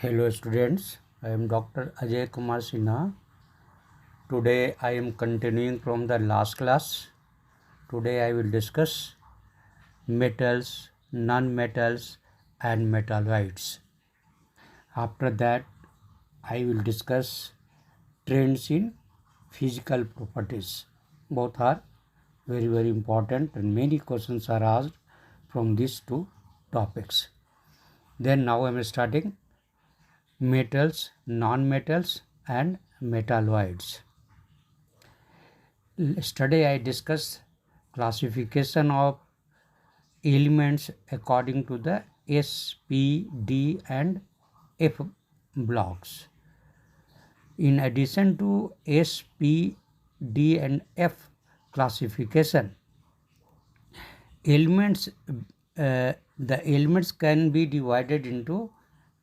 Hello students, I am Dr. Ajay Kumar Sinha. Today I am continuing from the last class. Today I will discuss metals, non-metals and metalloids. After that I will discuss trends in physical properties. Both are very important and many questions are asked from these two topics. Then now I am starting metals, non-metals and metalloids. Yesterday I discussed classification of elements according to the S, P, D and F blocks. In addition to S, P, D and F classification, the elements can be divided into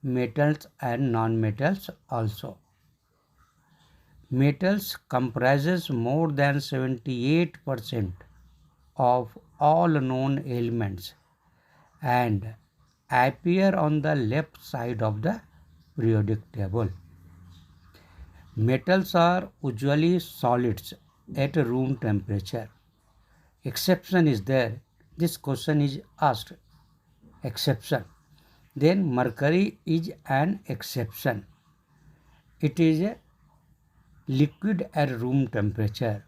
metals and non-metals also. Metals comprises more than 78% of all known elements and appear on the left side of the periodic table. Metals are usually solids at room temperature. Exception is there. This question is asked. Exception. Then mercury is an exception. It is a liquid at room temperature,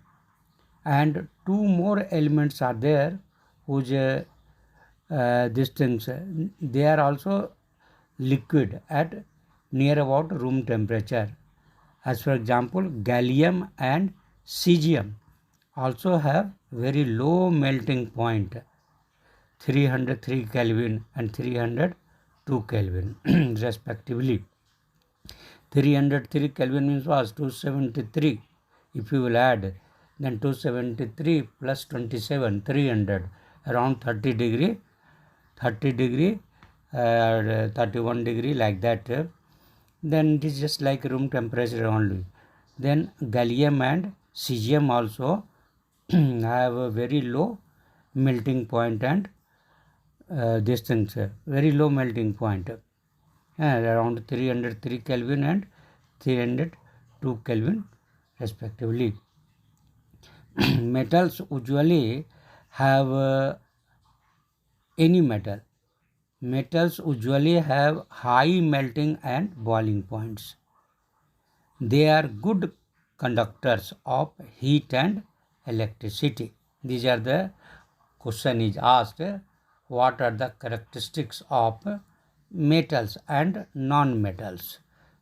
and two more elements are there whose these things they are also liquid at near about room temperature. As for example, gallium and cesium also have very low melting point, 303 Kelvin and 302 Kelvin respectively. 303 Kelvin means was 273. If you will add, then 273 plus 27, 300, around 30 degree, 31 degree like that. Then it is just like room temperature only. Then gallium and cesium also have a very low melting point and these things, very low melting point. Around 303 Kelvin and 302 Kelvin respectively. Metals usually have any metal. Metals usually have high melting and boiling points. They are good conductors of heat and electricity. These are the question is asked. What are the characteristics of metals and non-metals?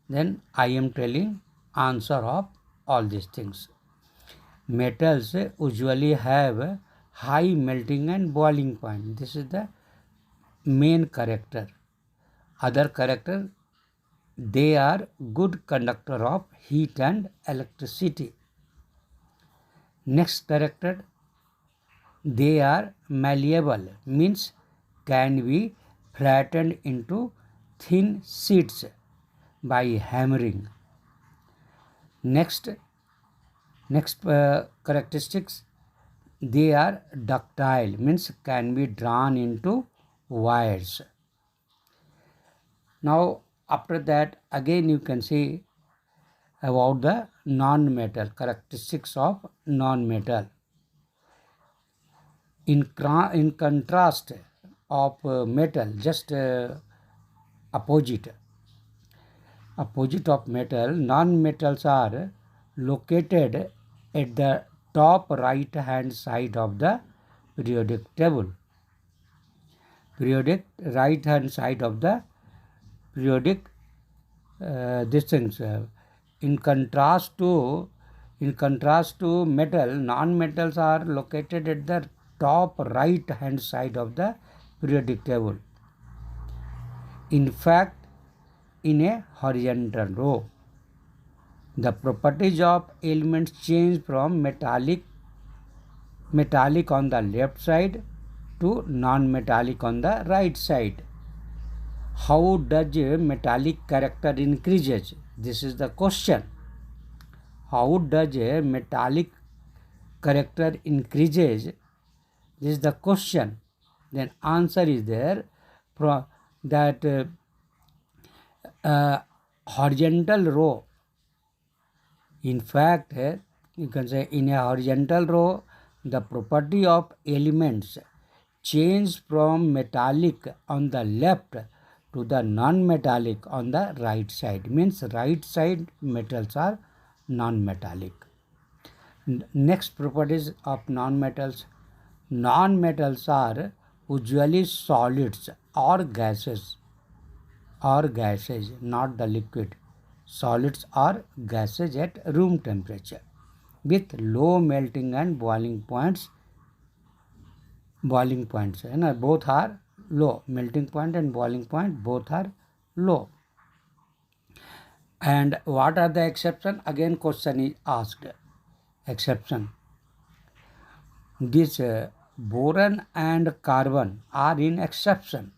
Then I am telling answer of all these things. Metals usually have high melting and boiling point. This is the main character. Other character, they are good conductor of heat and electricity. Next character, they are malleable, means can be flattened into thin sheets by hammering. Next characteristics, they are ductile, means can be drawn into wires. Now after that again you can see about the non-metal, characteristics of non-metal. In contrast of metal, just opposite of metal, non-metals are located at the top right hand side of the periodic table. Right hand side of the periodic in contrast to metal, non-metals are located at the top right hand side of the periodic table. In fact, in a horizontal row. The properties of elements change from metallic on the left side to non-metallic on the right side. How does metallic character increases? This is the question. How does metallic character increases? This is the question. Then answer is there that horizontal row. In fact, you can say in a horizontal row, the property of elements change from metallic on the left to the non-metallic on the right side. Means right side metals are non-metallic. Next properties of non-metals. Non-metals are usually solids or gases, not the liquid. Solids or gases at room temperature with low melting and boiling points. Both are low. Melting point and boiling point both are low. And what are the exceptions? Again question is asked. Exception. This boron and carbon are in exception.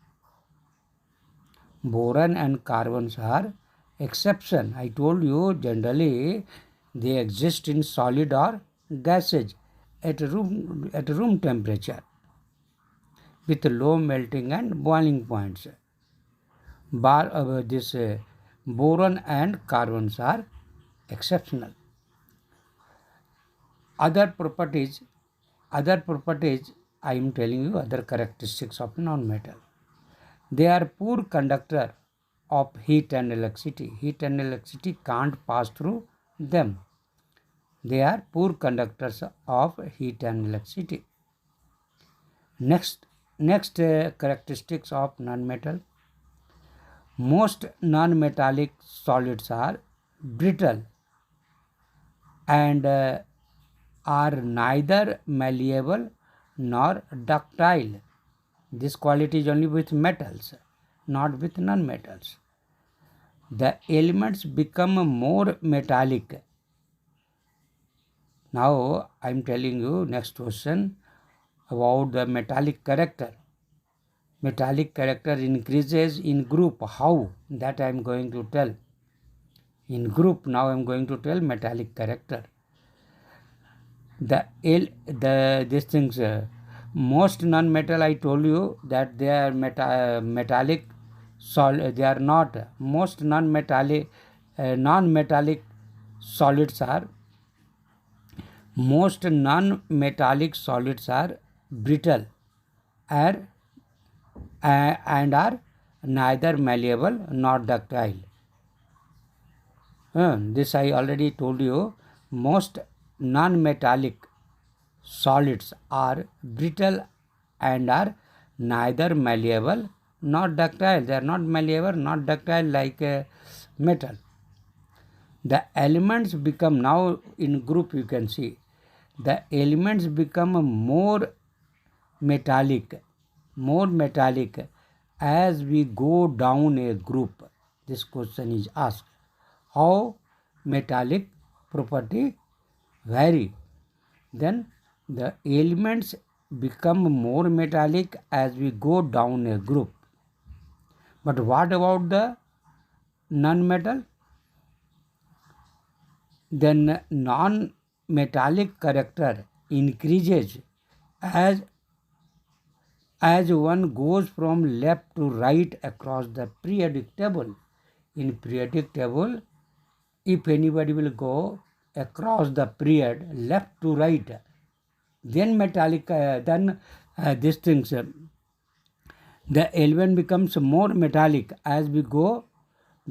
Boron and carbons are exception. I told you generally they exist in solid or gases at room temperature with low melting and boiling points. This boron and carbons are exceptional. Other properties I am telling you, other characteristics of non-metal. They are poor conductor of heat and electricity. Heat and electricity can't pass through them. They are poor conductors of heat and electricity. Next characteristics of non-metal. Most non-metallic solids are brittle and are neither malleable nor ductile. This quality is only with metals, not with non-metals. The elements become more metallic. Now I am telling you next question about the metallic character. Metallic character increases in group. How? That I am going to tell. In group, now I am going to tell metallic character. These things, most non-metal, I told you that they are metallic solid. They are not. Most non-metallic solids are brittle and are neither malleable nor ductile. This I already told you. Most non-metallic solids are brittle and are neither malleable nor ductile. They are not malleable, not ductile like metal. The elements become, now in group you can see, the elements become more metallic as we go down a group. This question is asked. How metallic property vary? Then the elements become more metallic as we go down a group. But what about the non-metal? Then non-metallic character increases as one goes from left to right across the periodic table. In periodic table, if anybody will go across the period left to right, then metallic, these things, the element becomes more metallic as we go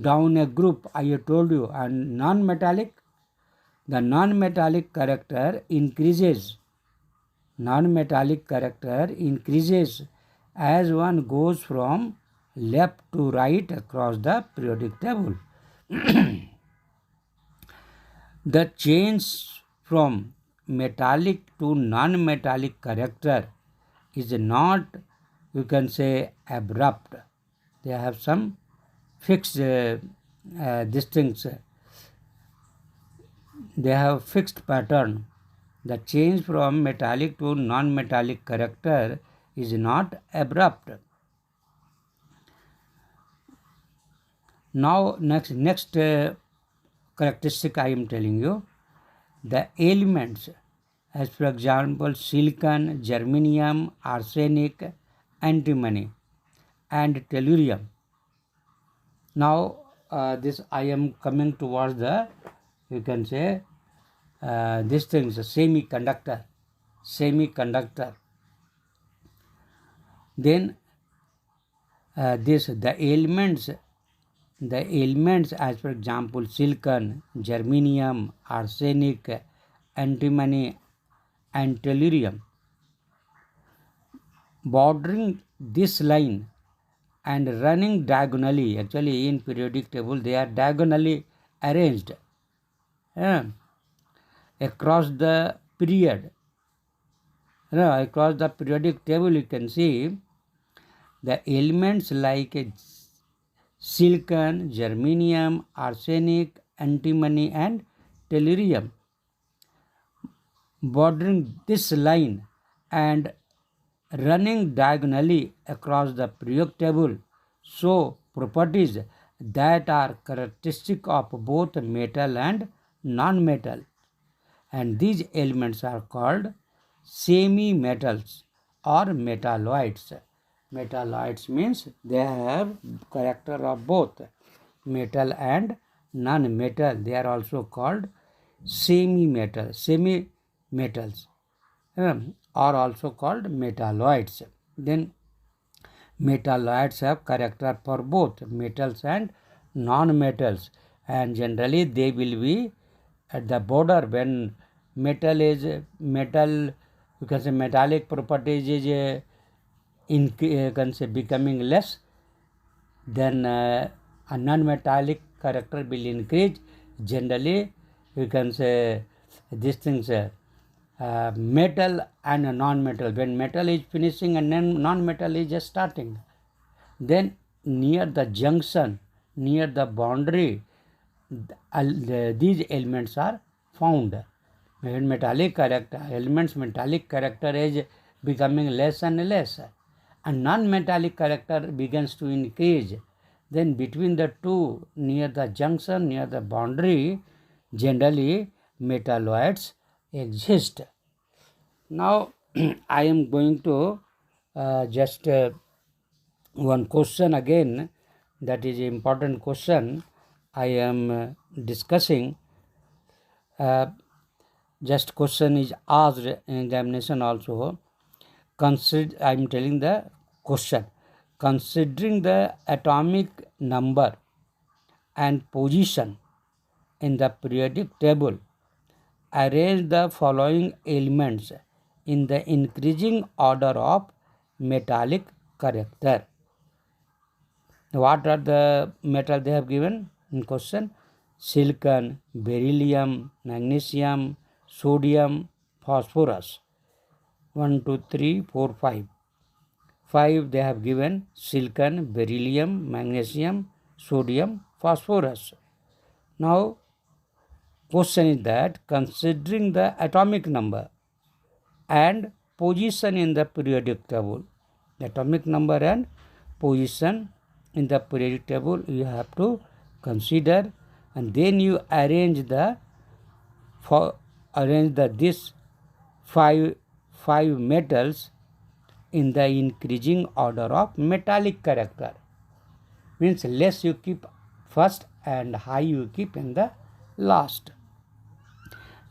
down a group. I have told you. And non-metallic, the non-metallic character increases. Non-metallic character increases as one goes from left to right across the periodic table. The change from metallic to non-metallic character is not, you can say, abrupt. They have some fixed things. They have fixed pattern. The change from metallic to non-metallic character is not abrupt. Now next characteristic I am telling you, the elements, as for example silicon, germanium, arsenic, antimony and tellurium. Now this I am coming towards the, you can say, this thing is a semiconductor. Then the elements as for example silicon, germanium, arsenic, antimony and tellurium, bordering this line and running diagonally, actually in periodic table they are diagonally arranged across the period. Across the periodic table you can see the elements like silicon, germanium, arsenic, antimony and tellurium bordering this line and running diagonally across the periodic table show properties that are characteristic of both metal and non-metal, and these elements are called semi-metals or metalloids. Metalloids means they have character of both metal and non-metal. They are also called semi-metals are also called metalloids. Then metalloids have character for both metals and non-metals, and generally they will be at the border when metal, you can say metallic properties is you can say becoming less, then a non-metallic character will increase. Generally you can say these things metal and non-metal, when metal is finishing and then non-metal is just starting, then near the junction, near the boundary, these elements are found. When metallic character is becoming less and less and non-metallic character begins to increase, then between the two, near the junction, near the boundary, generally metalloids exist. Now I am going to just one question again, that is important question I am discussing. Just question is asked in examination also. I am telling the question. Considering the atomic number and position in the periodic table, arrange the following elements in the increasing order of metallic character. What are the metal they have given in question? Silicon, beryllium, magnesium, sodium, phosphorus. 1, 2, 3, 4, 5. 5 they have given silicon, beryllium, magnesium, sodium, phosphorus. Now question is that considering the atomic number and position in the periodic table, atomic number and position in the periodic table you have to consider, and then you arrange this five metals in the increasing order of metallic character. Means less you keep first and high you keep in the last.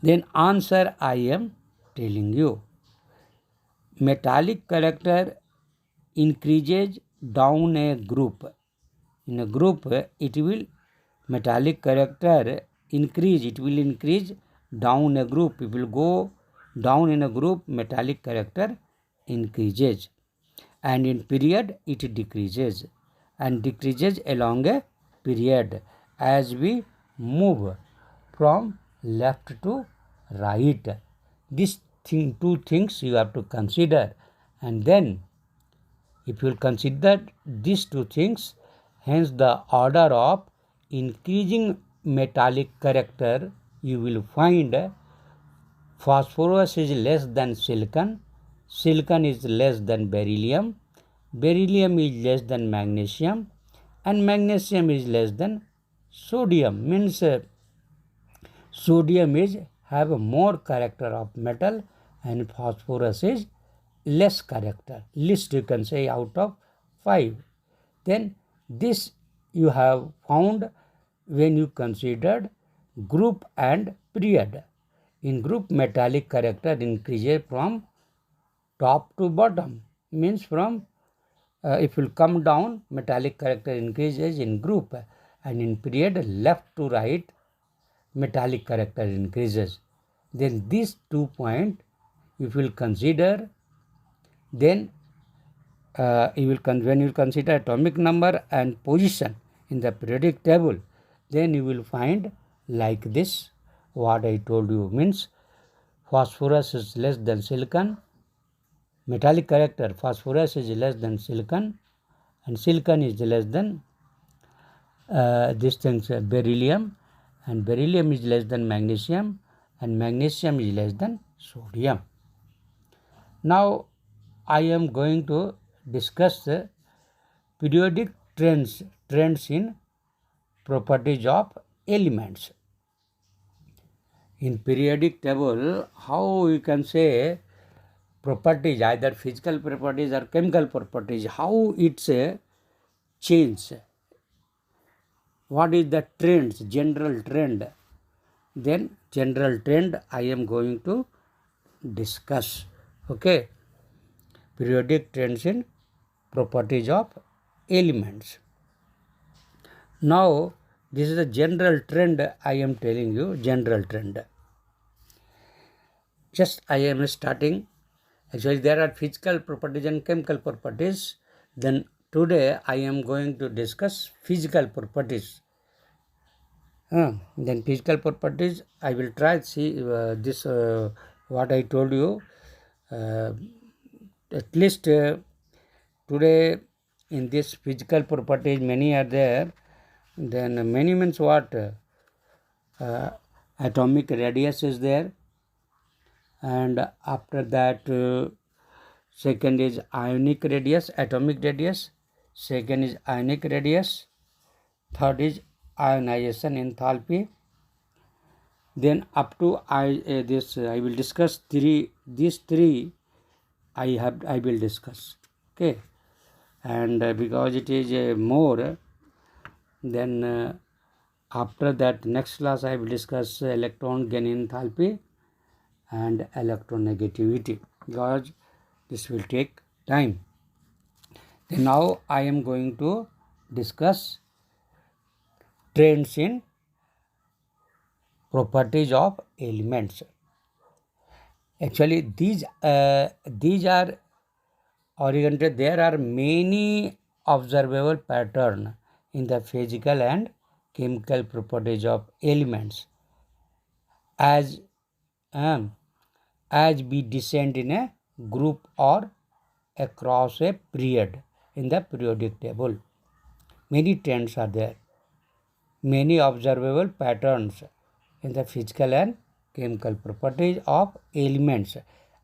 Then answer I am telling you. Metallic character increases down a group. In a group it will metallic character increase, it will increase down a group. It will go down in a group, metallic character increases, and in period it decreases, and decreases along a period as we move from left to right. These two things you have to consider, and then if you will consider these two things, hence the order of increasing metallic character, you will find phosphorus is less than silicon, silicon is less than beryllium, beryllium is less than magnesium, and magnesium is less than sodium. Means sodium is have a more character of metal and phosphorus is less character, least you can say out of 5. Then this you have found when you considered group and period. In group, metallic character increases from top to bottom, means from if you come down, metallic character increases in group, and in period, left to right, metallic character increases. Then these 2 points, if you will consider, then when you consider atomic number and position in the periodic table, then you will find like this. What I told you means phosphorus is less than silicon, metallic character phosphorus is less than silicon, and silicon is less than beryllium, and beryllium is less than magnesium, and magnesium is less than sodium. Now I am going to discuss the periodic trends in properties of elements. In periodic table, how you can say properties, either physical properties or chemical properties, how it's a change. What is the trends, general trend? Then general trend I am going to discuss. Okay. Periodic trends in properties of elements. Now, this is the general trend I am telling you, general trend. Just I am starting. Actually, there are physical properties and chemical properties. Then today I am going to discuss physical properties. Then physical properties, I will try to see this what I told you. At least today in this physical properties many are there. Then many means what? Atomic radius is there, and after that second is ionic radius, atomic radius. Second is ionic radius. Third is ionization enthalpy. Then up to I will discuss these three I will discuss. Okay, and because it is more, then after that next class I will discuss electron gain enthalpy and electronegativity, because this will take time. Then now I am going to discuss trends in properties of elements. Actually, these are oriented. There are many observable patterns in the physical and chemical properties of elements as we descend in a group or across a period in the periodic table. Many trends are there. Many observable patterns in the physical and chemical properties of elements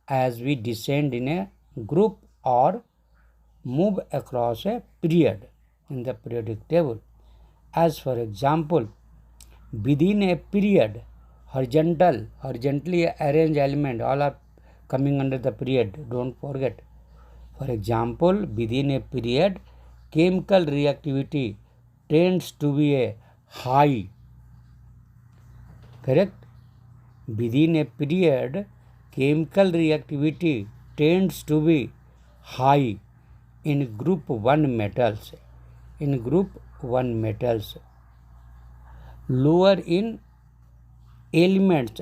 as we descend in a group or move across a period in the periodic table. As for example, within a period, horizontally arranged element, all are coming under the period, don't forget. For example, within a period, chemical reactivity tends to be a high. Correct? Within a period, chemical reactivity tends to be high in group 1 metals. Lower in elements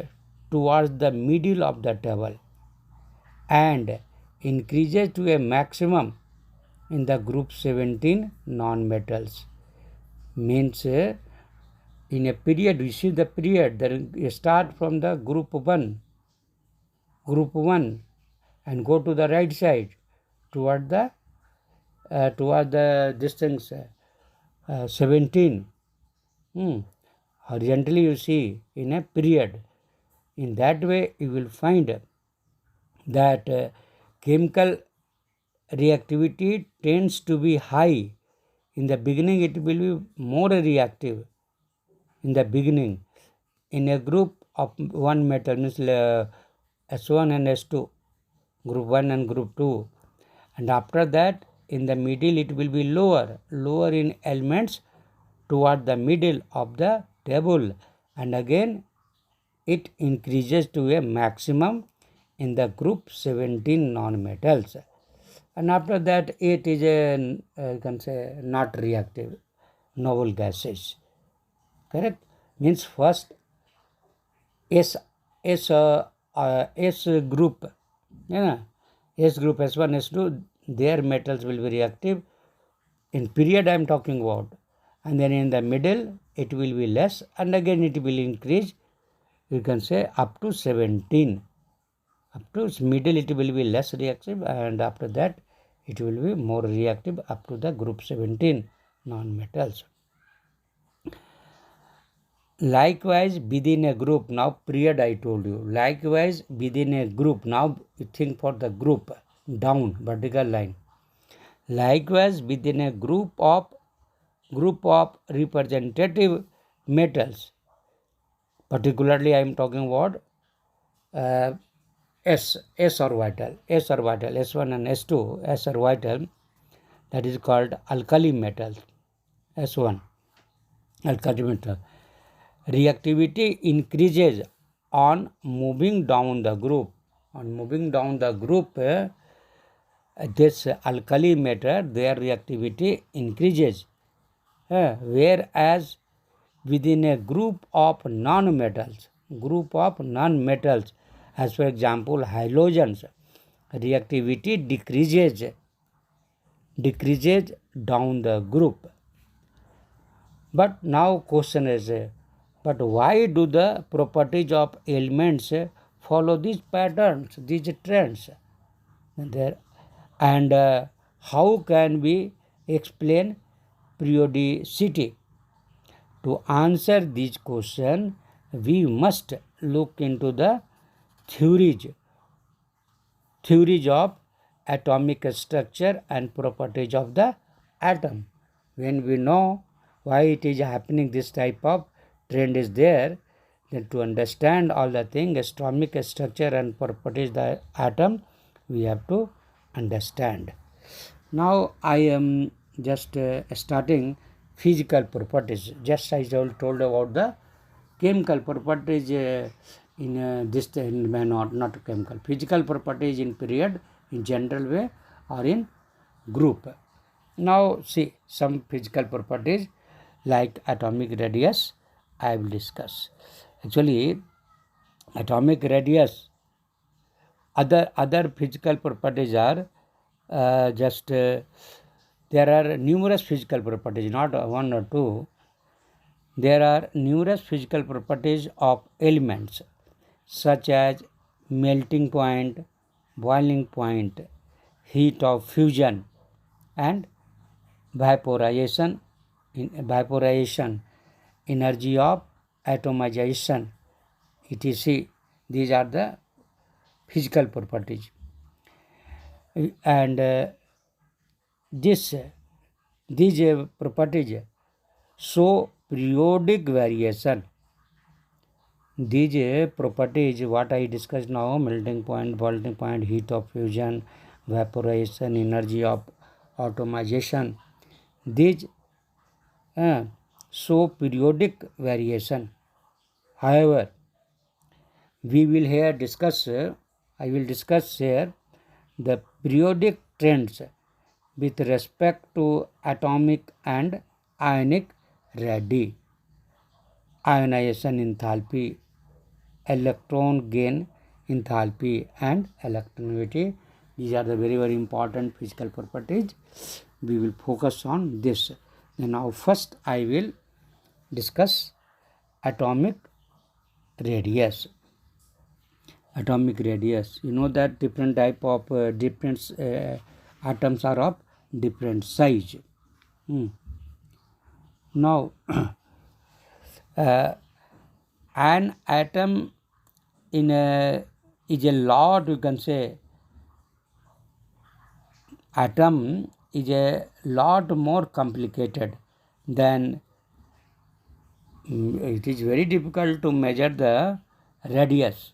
towards the middle of the table, and increases to a maximum in the group 17 non-metals. Means in a period, we see the period, then you start from the group 1 and go to the right side toward the distance 17. Horizontally you see in a period. In that way you will find that chemical reactivity tends to be high. In the beginning it will be more reactive. In the beginning, in a group of 1 metal, means S1 and S2, group 1 and group 2, and after that in the middle it will be lower in elements toward the middle of the table, and again it increases to a maximum in the group 17 non-metals, and after that it is a you can say not reactive noble gases. Correct? Means first S S group, yeah, S group S1 S2, their metals will be reactive in period I am talking about, and then in the middle it will be less, and again it will increase, you can say up to 17. Up to middle it will be less reactive, and after that it will be more reactive up to the group 17 non-metals. Likewise within a group, now period I told you, likewise within a group, now you think for the group down vertical line. Likewise within a group of representative metals, particularly I am talking about S orbital, S1 and S2, S orbital, that is called alkali metal, S1, alkali metal. Reactivity increases on moving down the group. On moving down the group, this alkali matter, their reactivity increases. Whereas within a group of non-metals, as for example halogens, reactivity decreases down the group. But now question is, but why do the properties of elements follow these patterns, these trends? And how can we explain periodicity? To answer this question, we must look into the theories of atomic structure and properties of the atom. When we know why it is happening, this type of trend is there, then to understand all the things, atomic structure and properties of the atom, we have to understand. Now I am just starting physical properties. Just I told about the chemical properties in this not chemical, physical properties in period, in general way or in group. Now see some physical properties like atomic radius I will discuss. Actually atomic radius, other physical properties are there are numerous physical properties, not one or two. There are numerous physical properties of elements such as melting point, boiling point, heat of fusion, and vaporization, energy of atomization, etc. These are the physical properties. And these properties show periodic variation. These properties what I discussed now, melting point, boiling point, heat of fusion, vaporization, energy of atomization, these show periodic variation. However, we will here discuss, I will discuss here the periodic trends with respect to atomic and ionic radii, ionization enthalpy, electron gain enthalpy, and electronegativity. These are the very, very important physical properties. We will focus on this. Now first I will discuss atomic radius. Atomic radius, you know that different type of atoms are of different size. Now an atom in is a lot, you can say atom is a lot more complicated than it is very difficult to measure the radius.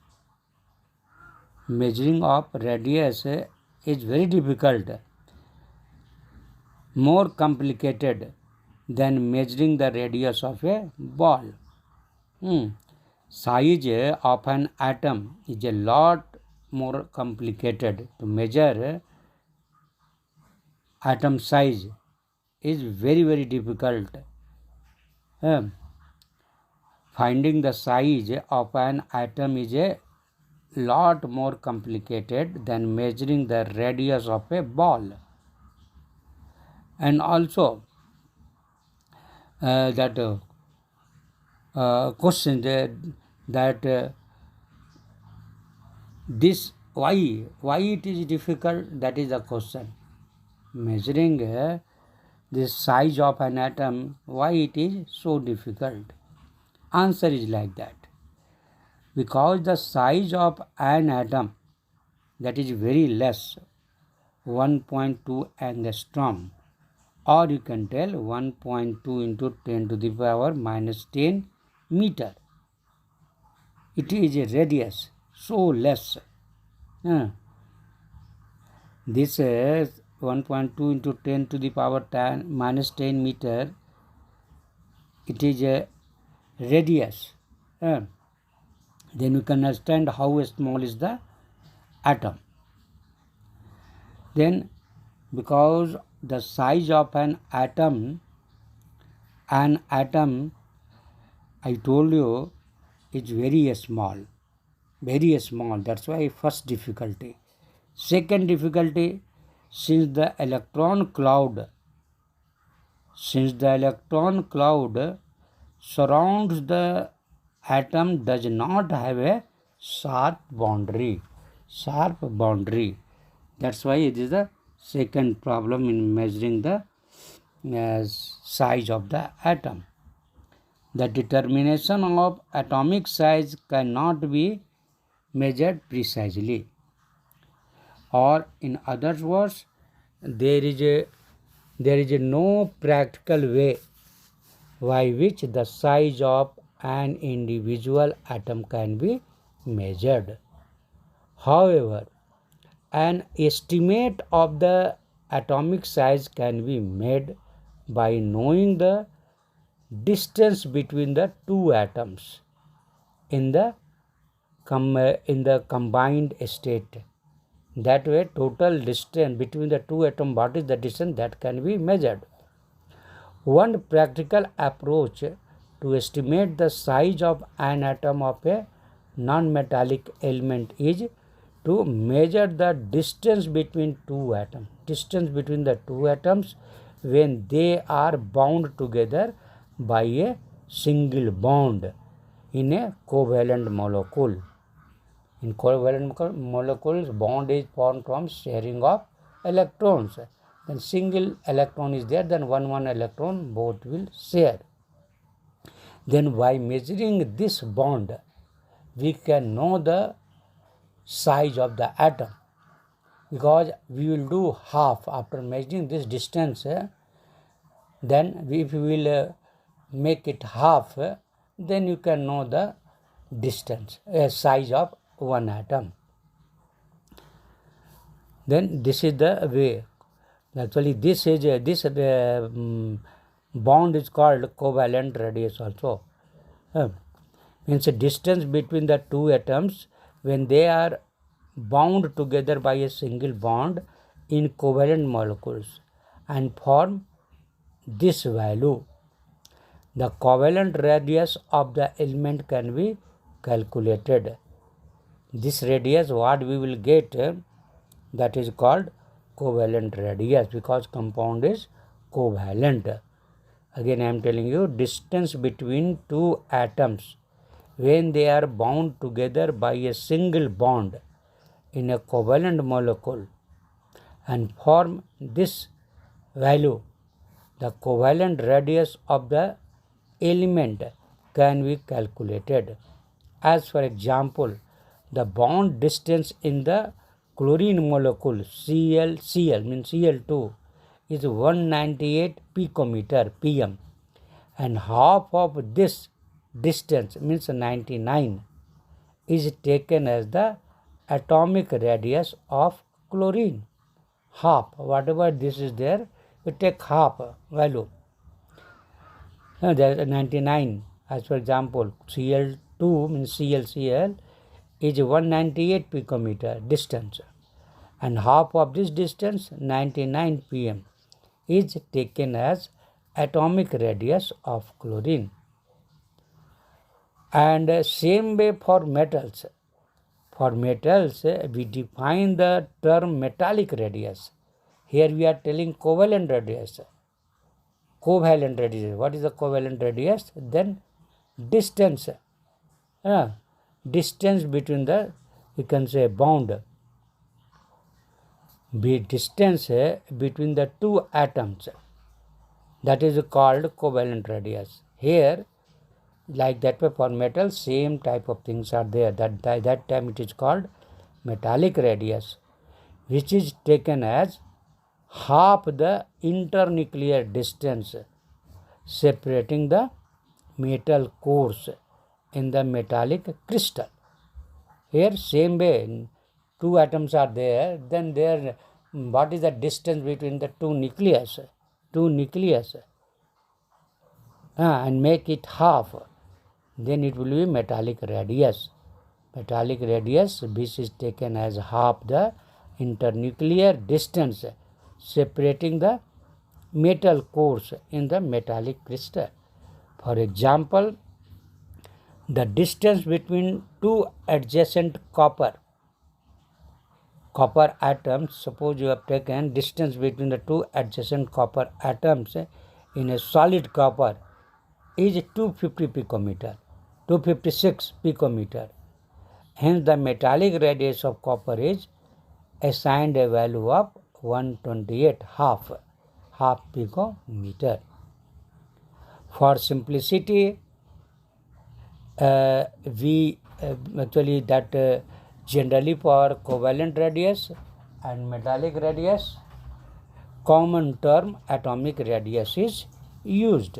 Measuring of radius is very difficult, more complicated than measuring the radius of a ball. Size of an atom is a lot more complicated. To measure atom size is very difficult. Finding the size of an atom is a lot more complicated than measuring the radius of a ball. And also that question that this why it is difficult, that is the question. Measuring the size of an atom, why it is so difficult? Answer is like that. Because the size of an atom, that is very less, 1.2 angstrom, or you can tell 1.2 into 10 to the power minus 10 meter. It is a radius, so less. This is 1.2 into 10 to the power 10 minus 10 meter. It is a radius. Then you can understand how small is the atom. Then because the size of an atom, I told you, is very small. That's why first difficulty. Second difficulty, since the electron cloud surrounds the atom, does not have a sharp boundary. That's why it is the second problem in measuring the size of the atom. The determination of atomic size cannot be measured precisely, or in other words, there is no practical way by which the size of an individual atom can be measured. However, an estimate of the atomic size can be made by knowing the distance between the two atoms in the combined state. That way, total distance between the two atoms, what is the distance, that can be measured. One practical approach to estimate the size of an atom of a non-metallic element is to measure the distance between two atoms. Distance between the two atoms when they are bound together by a single bond in a covalent molecule. In covalent molecules, bond is formed from sharing of electrons. Then single electron is there, then one electron both will share. Then by measuring this bond, we can know the size of the atom, because we will do half after measuring this distance. Then if we will make it half, then you can know the distance, size of one atom. Then this is the way. Actually, this bond is called covalent radius also. Means a distance between the two atoms when they are bound together by a single bond in covalent molecules and form this value. The covalent radius of the element can be calculated. This radius, what we will get, that is called covalent radius, because compound is covalent. Again, I am telling you, distance between two atoms when they are bound together by a single bond in a covalent molecule and form this value. The covalent radius of the element can be calculated. As for example, the bond distance in the chlorine molecule Cl means Cl2 is 198 picometer pm, and half of this distance means 99 is taken as the atomic radius of chlorine. Half, whatever this is there, you take half value. There is 99. As for example, Cl2 means ClCl is 198 picometer distance, and half of this distance, 99 pm, is taken as atomic radius of chlorine. And same way for metals. For metals, we define the term metallic radius. Here we are telling covalent radius. Covalent radius. What is the covalent radius? Then distance. Distance between the, you can say, bond. Distance between the two atoms. That is called covalent radius. Here, like that way for metal, same type of things are there. That time it is called metallic radius, which is taken as half the internuclear distance separating the metal cores in the metallic crystal. Here same way, two atoms are there, then there, what is the distance between the two nucleus? And make it half, then it will be metallic radius. Metallic radius, which is taken as half the internuclear distance separating the metal cores in the metallic crystal. For example, the distance between two adjacent copper atoms, suppose you have taken distance between the two adjacent copper atoms in a solid copper is 250 picometer, 256 picometer. Hence the metallic radius of copper is assigned a value of 128, half picometer. For simplicity, we actually that generally for covalent radius and metallic radius, common term atomic radius is used.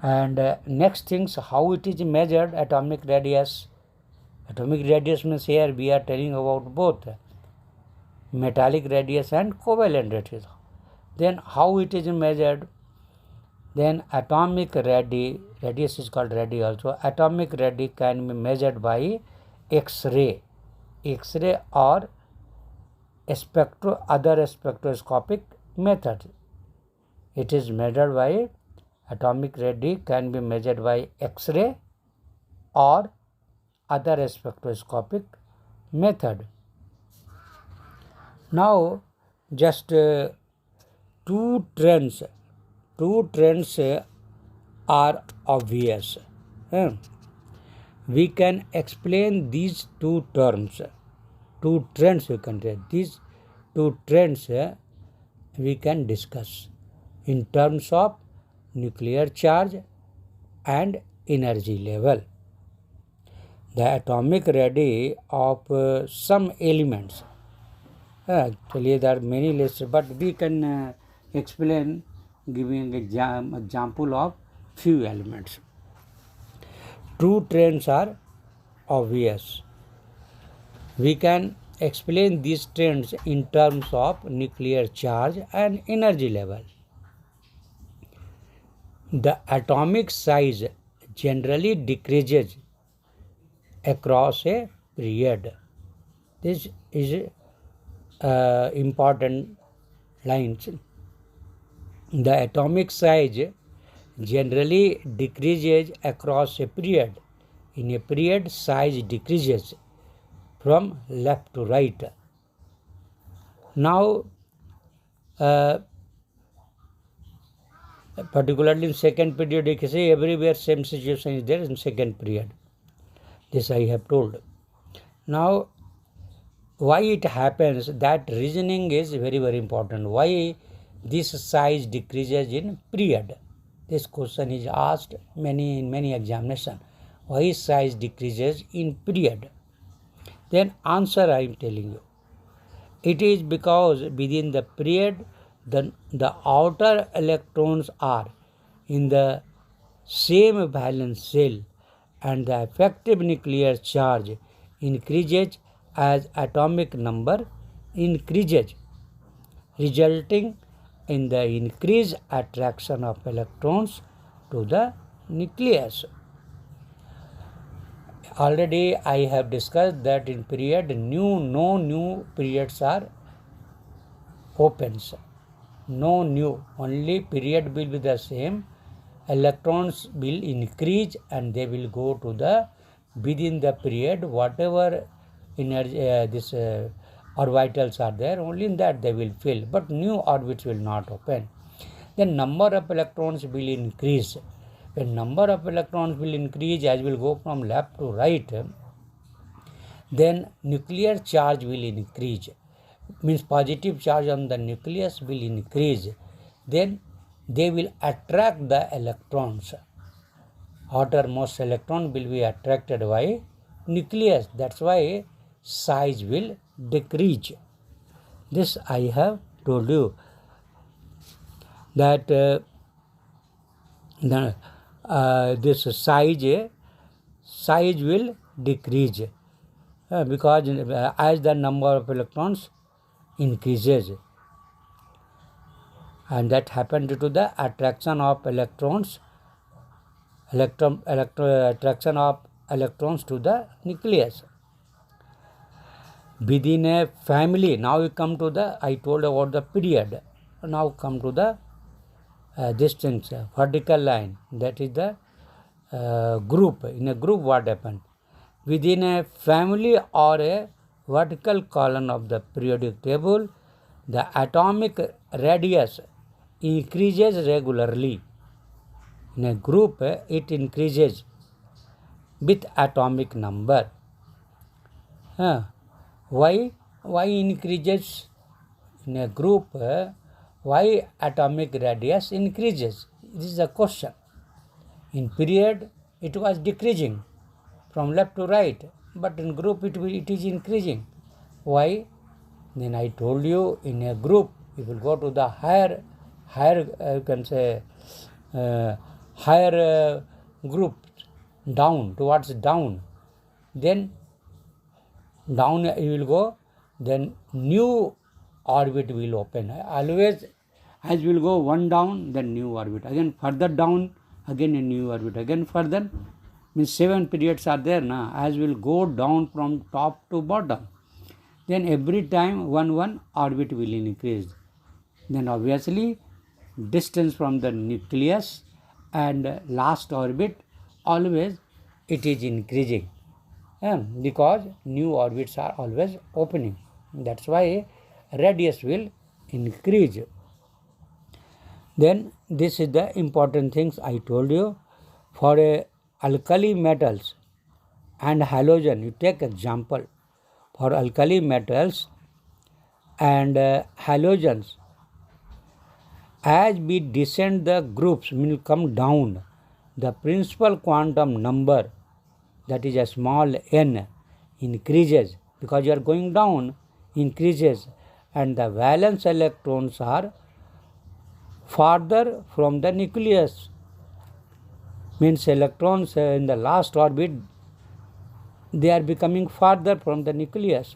And next things, how it is measured, atomic radius. Atomic radius means here we are telling about both metallic radius and covalent radius. Then how it is measured? Then atomic radius is called radii also. Atomic radii can be measured by X-ray or other spectroscopic method. It is measured by atomic radii can be measured by X-ray or other spectroscopic method. Now, just two trends are obvious. We can explain these two terms. Two trends we can say. These two trends we can discuss in terms of nuclear charge and energy level. The atomic radii of some elements. Actually, there are many lists, but we can explain giving example of few elements. Two trends are obvious. We can explain these trends in terms of nuclear charge and energy level. The atomic size generally decreases across a period. This is important lines. The atomic size generally decreases across a period. In a period, size decreases from left to right. Now, particularly in second period, you can say everywhere same situation is there in second period. This I have told. Now, why it happens, that reasoning is very, very important. Why this size decreases in period? This question is asked in many examinations. Why size decreases in period? Then answer I am telling you. It is because within the period, the outer electrons are in the same valence shell and the effective nuclear charge increases as atomic number increases, resulting in the increased attraction of electrons to the nucleus. Already I have discussed that in period no new periods are opens. No new, only period will be the same. Electrons will increase and they will go to the within the period whatever energy orbitals are there, only in that they will fill, but new orbits will not open. The number of electrons will increase. When number of electrons will increase, as will go from left to right, then nuclear charge will increase. Means positive charge on the nucleus will increase. Then they will attract the electrons. Outermost electron will be attracted by nucleus. That's why size will decrease. This I have told you that this size will decrease because as the number of electrons increases, and that happened due to the attraction of electrons, attraction of electrons to the nucleus. Within a family, now we come to the, I told about the period, now come to the distance, vertical line, that is the group. In a group what happened? Within a family or a vertical column of the periodic table, the atomic radius increases regularly. In a group, it increases with atomic number. Why increases in a group? Why atomic radius increases? This is a question. In period, it was decreasing from left to right, but in group it is increasing. Why? Then I told you, in a group, you will go to the higher you can say higher group, down, towards down. Then down you will go, then new orbit will open. Always as will go one down, then new orbit. Again further down, again a new orbit. Again further, means 7 periods are there now. As will go down from top to bottom. Then every time one orbit will increase. Then obviously distance from the nucleus and last orbit, always it is increasing. Because new orbits are always opening. That's why radius will increase. Then this is the important things I told you. For alkali metals and halogen, you take example. For alkali metals and halogens, as we descend the groups, will come down, the principal quantum number, that is a small n, increases, because you are going down, increases, and the valence electrons are farther from the nucleus. Means electrons in the last orbit, they are becoming farther from the nucleus.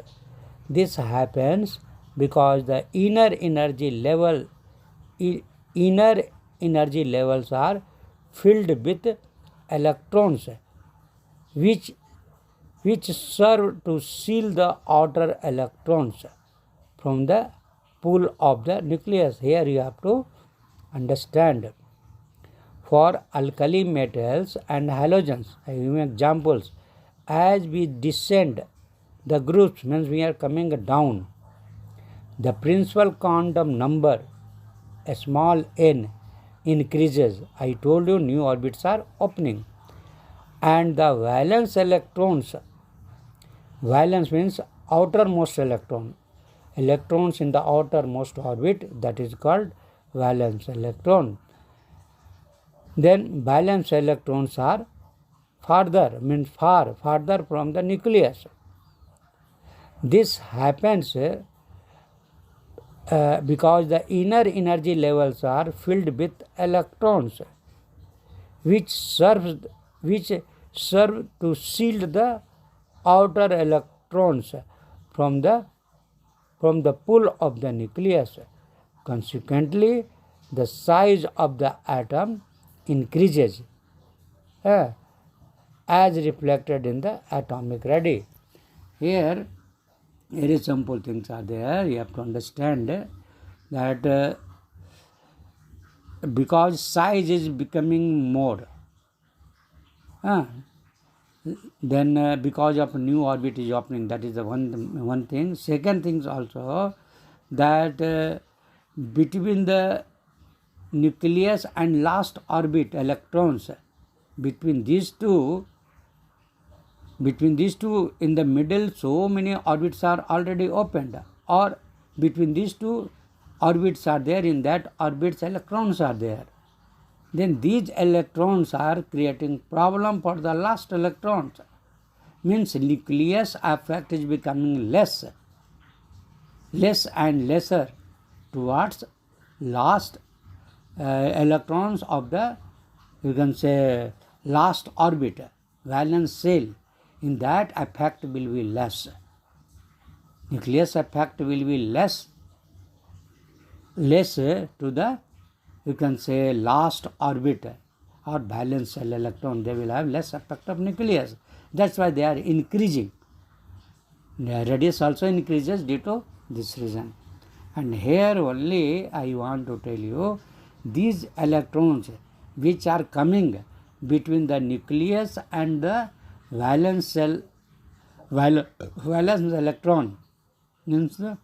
This happens because the inner energy levels are filled with electrons, which serve to seal the outer electrons from the pull of the nucleus. Here you have to understand. For alkali metals and halogens, I give examples. As we descend the groups, means we are coming down, the principal quantum number, a small n, increases. I told you new orbits are opening. And the valence electrons, valence means outermost electron, electrons in the outermost orbit, that is called valence electron. Then valence electrons are farther, means farther from the nucleus. This happens because the inner energy levels are filled with electrons, which serve to shield the outer electrons from the pull of the nucleus. Consequently, the size of the atom increases as reflected in the atomic radius. Here, very simple things are there. You have to understand that because size is becoming more, then because of new orbit is opening, that is the one thing. Second thing is also that between the nucleus and last orbit electrons, between these two in the middle, so many orbits are already opened, or between these two orbits are there, in that orbits electrons are there. Then these electrons are creating problem for the last electrons. Means nucleus effect is becoming less and lesser towards last electrons of the, you can say, last orbit, valence shell. In that effect will be less. Nucleus effect will be less to the, you can say, last orbit or valence shell electron. They will have less effect of nucleus. That's why they are increasing. The radius also increases due to this reason. And here only I want to tell you, these electrons which are coming between the nucleus and the valence shell, valence electron means the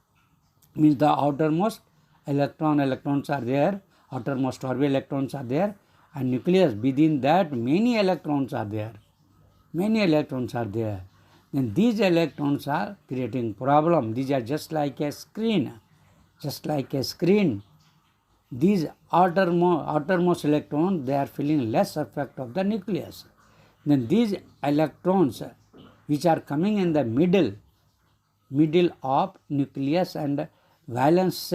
outermost electrons are there, outermost orbital electrons are there, and nucleus, within that many electrons are there. And these electrons are creating problem. These are just like a screen. These outermost electrons, they are feeling less effect of the nucleus. Then these electrons which are coming in the middle of nucleus and valence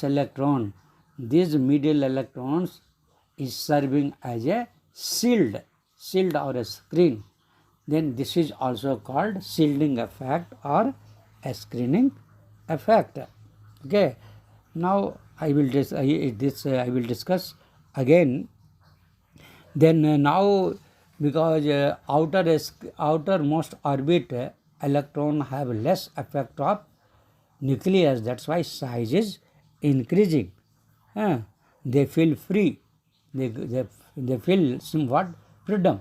electron, these middle electrons is serving as a shield or a screen. Then this is also called shielding effect or a screening effect. Okay. Now I will discuss again. Then now, because outermost orbit electron have less effect of nucleus, that's why size is increasing. They feel free. They feel somewhat freedom.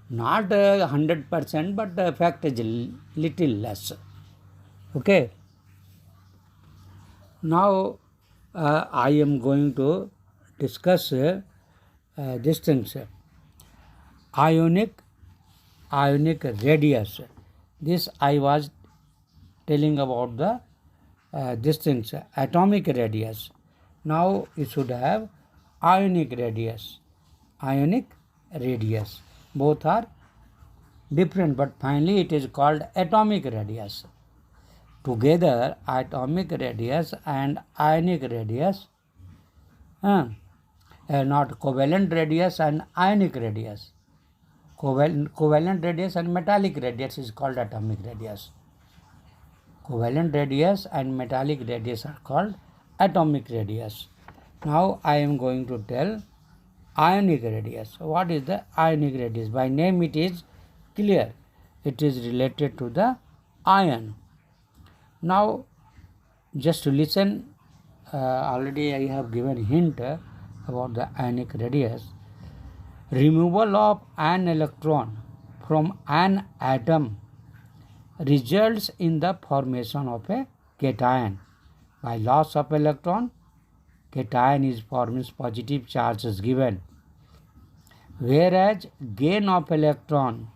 Not 100%, but the effect is little less. Okay. Now I am going to discuss these things. Ionic radius. This I was telling about the these things, atomic radius. Now you should have ionic radius. Both are different, but finally it is called atomic radius. Together, atomic radius and ionic radius, not covalent radius and ionic radius. Covalent radius and metallic radius is called atomic radius. Covalent radius and metallic radius are called atomic radius. Now I am going to tell ionic radius. What is the ionic radius? By name it is clear. It is related to the ion. Now just to listen, already I have given hint about the ionic radius. Removal of an electron from an atom results in the formation of a cation. By loss of electron, cation is forms positive charge is given. Whereas gain of an electron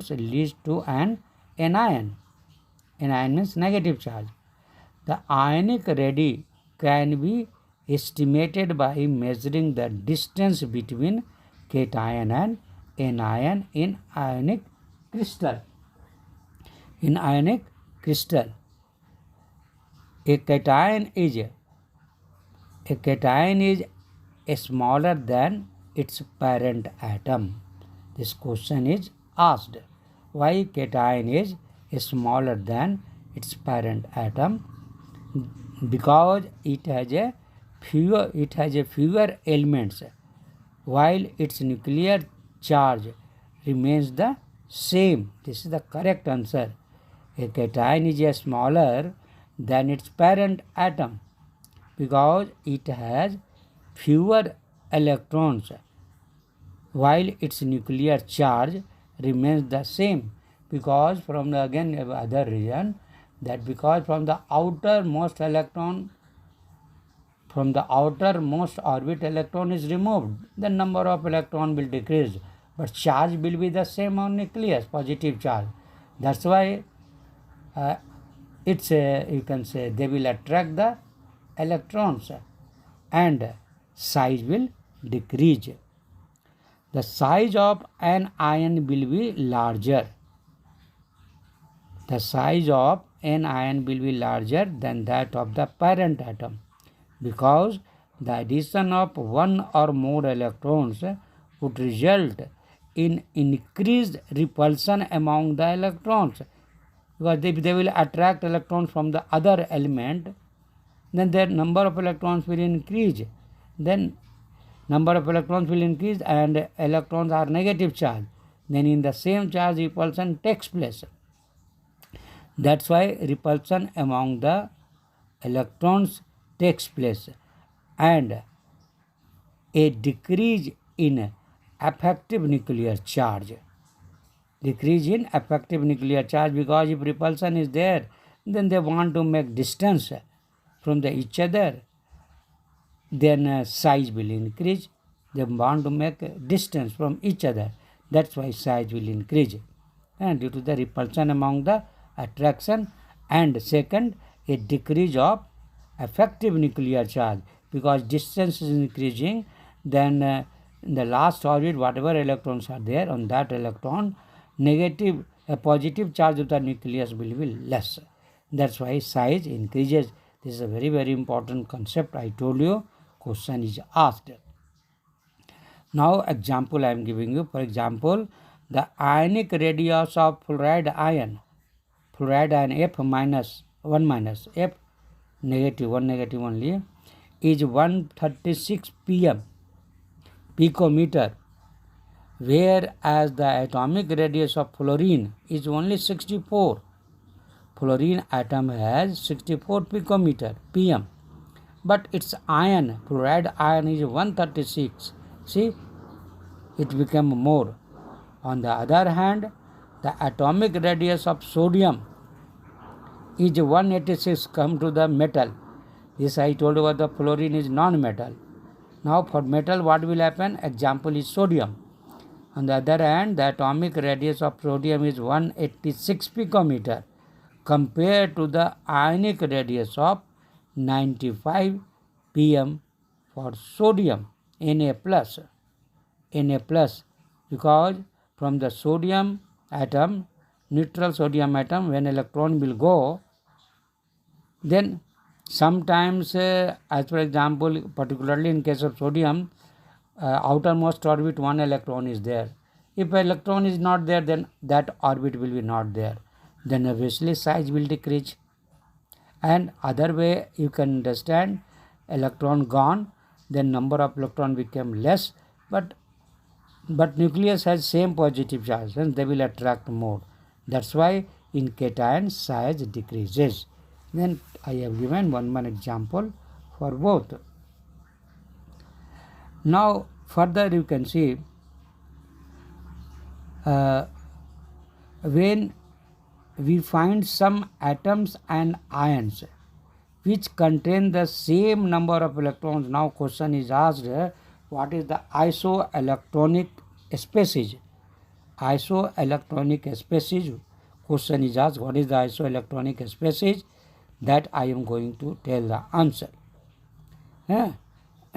leads to an anion. Anion means negative charge. The ionic radius can be estimated by measuring the distance between cation and anion in ionic crystal. A cation is smaller than its parent atom. This question is asked. Why cation is smaller than its parent atom, because it has a fewer elements, while its nuclear charge remains the same. This is the correct answer. A cation is a smaller than its parent atom because it has fewer electrons, while its nuclear charge remains the same. Because from the again other reason, that because from the outermost orbit electron is removed, the number of electron will decrease, but charge will be the same on nucleus, positive charge. That's why you can say they will attract the electrons and size will decrease. The size of an ion will be larger. The size of an ion will be larger than that of the parent atom, because the addition of one or more electrons would result in increased repulsion among the electrons. Because if they will attract electrons from the other element, then their number of electrons will increase. Then number of electrons will increase and electrons are negative charge. Then in the same charge repulsion takes place. That's why repulsion among the electrons takes place, and a decrease in effective nuclear charge. Decrease in effective nuclear charge, because if repulsion is there, then they want to make distance from each other, then size will increase. They want to make distance from each other. That's why size will increase. And due to the repulsion among the attraction, and second, a decrease of effective nuclear charge, because distance is increasing, then in the last orbit whatever electrons are there, on that electron a positive charge of the nucleus will be less. That's why size increases. This is a very, very important concept. I told you, question is asked. Now example I am giving you. For example, the ionic radius of fluoride ion F minus 1 minus F negative 1 negative only is 136 picometer, whereas the atomic radius of fluorine is only 64. Fluorine atom has 64 picometer pm, but its fluoride ion is 136. See, it became more. On the other hand, the atomic radius of sodium is 186. Come to the metal. This I told you about the fluorine is non-metal. Now for metal what will happen? Example is sodium. On the other hand, the atomic radius of sodium is 186 picometer compared to the ionic radius of 95 pm for sodium Na+, because from the sodium atom, neutral sodium atom, when electron will go, then sometimes as for example, particularly in case of sodium, outermost orbit one electron is there. If electron is not there, then that orbit will be not there. Then obviously size will decrease. And other way you can understand, electron gone, then number of electron become less, but nucleus has same positive charge, and they will attract more. That's why in cation size decreases. Then I have given one more example for both. Now further you can see, when we find some atoms and ions which contain the same number of electrons. Now question is asked, what is the isoelectronic species? Isoelectronic species. Question is asked, what is the isoelectronic species? That I am going to tell the answer.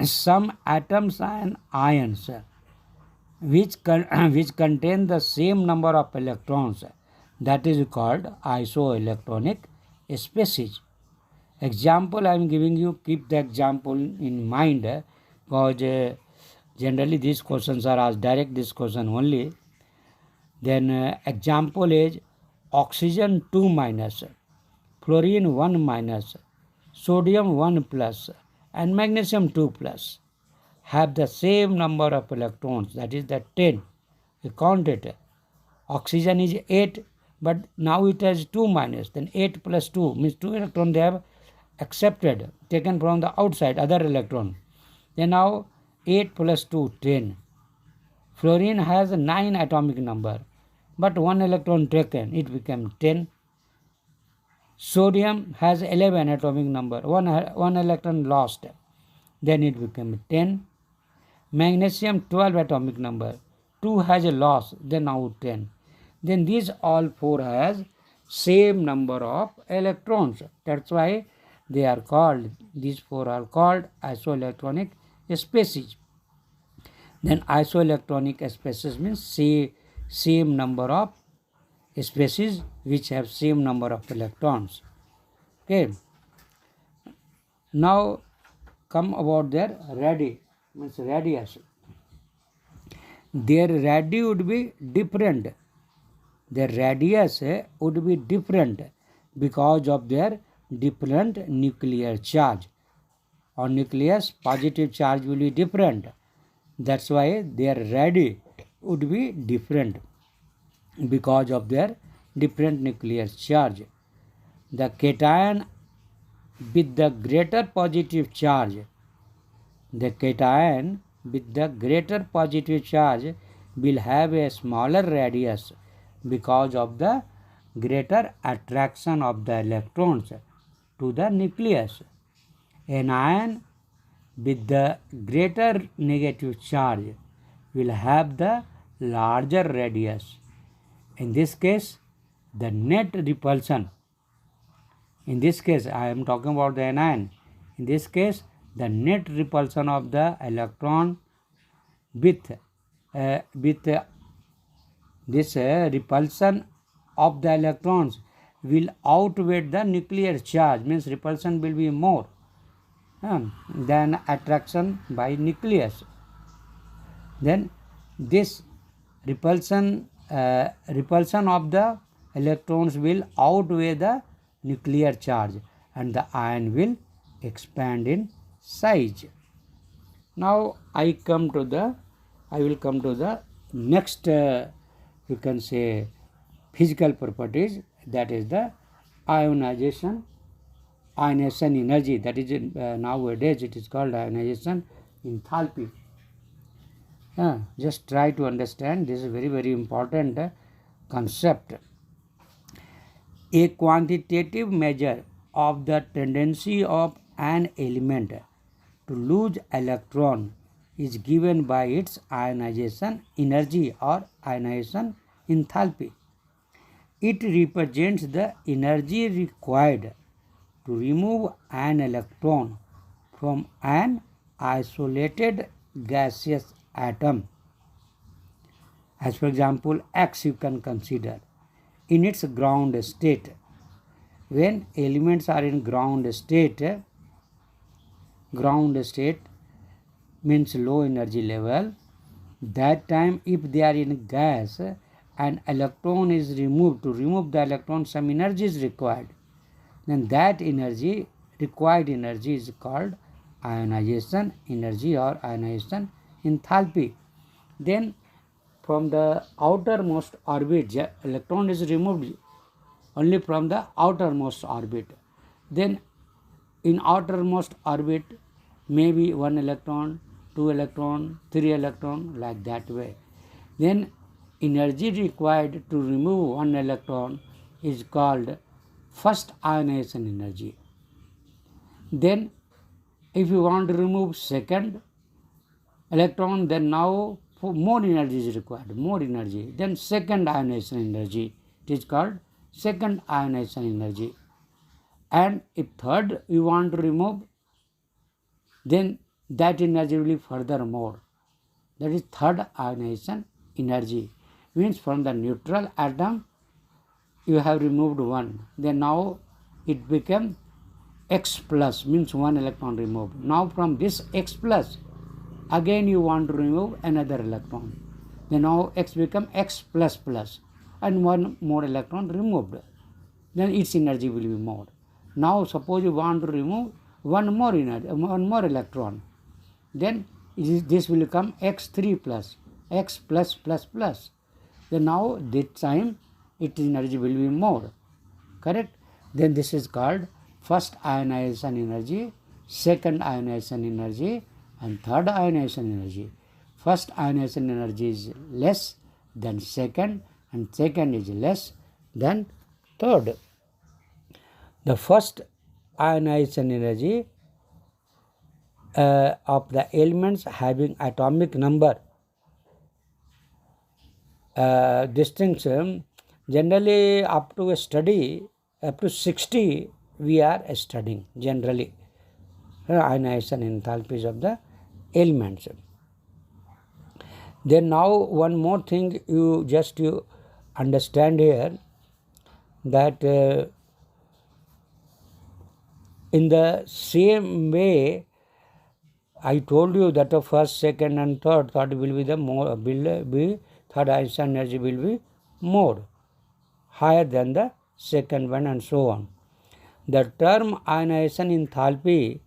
Some atoms and ions which contain the same number of electrons, that is called isoelectronic species. Example I am giving you, keep the example in mind, because generally these questions are asked direct this question only. Then example is oxygen 2 minus. fluorine 1 minus, sodium 1 plus, and magnesium 2 plus have the same number of electrons, that is the 10. You count it. Oxygen is 8, but now it has 2 minus, then 8 plus 2 means 2 electrons they have accepted, taken from the outside, other electron. Then now 8 plus 2, 10. Fluorine has 9 atomic number, but 1 electron taken, it became 10. Sodium has 11 atomic number, 1 electron lost, then it became 10. Magnesium 12 atomic number, 2 has a loss, then now 10. Then these all 4 has same number of electrons. That's why they are called, these 4 are called isoelectronic species. Then isoelectronic species means same number of species which have same number of electrons. Okay. Now come about their radius. Their radius would be different. Their radius would be different because of their different nuclear charge. On nucleus, positive charge will be different. That's why their radius would be different because of their different nuclear charge. The cation with the greater positive charge, the cation with the greater positive charge will have a smaller radius because of the greater attraction of the electrons to the nucleus. An ion with the greater negative charge will have the larger radius. In this case, the net repulsion, in this case I am talking about the anion, in this case the net repulsion of the electron with this repulsion of the electrons will outweigh the nuclear charge, means repulsion will be more than attraction by nucleus. Then this repulsion of the electrons will outweigh the nuclear charge and the ion will expand in size. Now I will come to the next you can say physical properties, that is the ionization energy, that is nowadays it is called ionization enthalpy. Just try to understand, this is very important concept. A quantitative measure of the tendency of an element to lose electron is given by its ionization energy or ionization enthalpy. It represents the energy required to remove an electron from an isolated gaseous atom. As for example, X you can consider in its ground state. When elements are in ground state means low energy level, that time if they are in gas and electron is removed, to remove the electron some energy is required, then that energy, required energy, is called ionization energy or ionization enthalpy. Then from the outermost orbit, electron is removed only from the outermost orbit. Then in outermost orbit maybe 1 electron, 2 electron, 3 electron, like that way. Then energy required to remove 1 electron is called first ionization energy. Then if you want to remove second electron, then now more energy is required, more energy. Then second ionization energy, it is called second ionization energy. And if third you want to remove, then that energy will be further more. That is third ionization energy. Means from the neutral atom you have removed 1. Then now it became X plus, means 1 electron removed. Now from this X plus again you want to remove another electron. Then now X become X plus plus and 1 more electron removed. then its energy will be more. Now suppose you want to remove one more electron, then this will become x3 plus, x plus plus plus. Then now this time its energy will be more, correct? Then this is called first ionization energy, second ionization energy, and third ionization energy. First ionization energy is less than second, and second is less than third. The first ionization energy of the elements having atomic number distinction, generally up to 60 we are studying generally ionization enthalpies of the elements. Then now one more thing you understand here, that in the same way I told you that the first, second and third will be the more, third ionization energy will be more higher than the second one, and so on. The term ionization enthalpy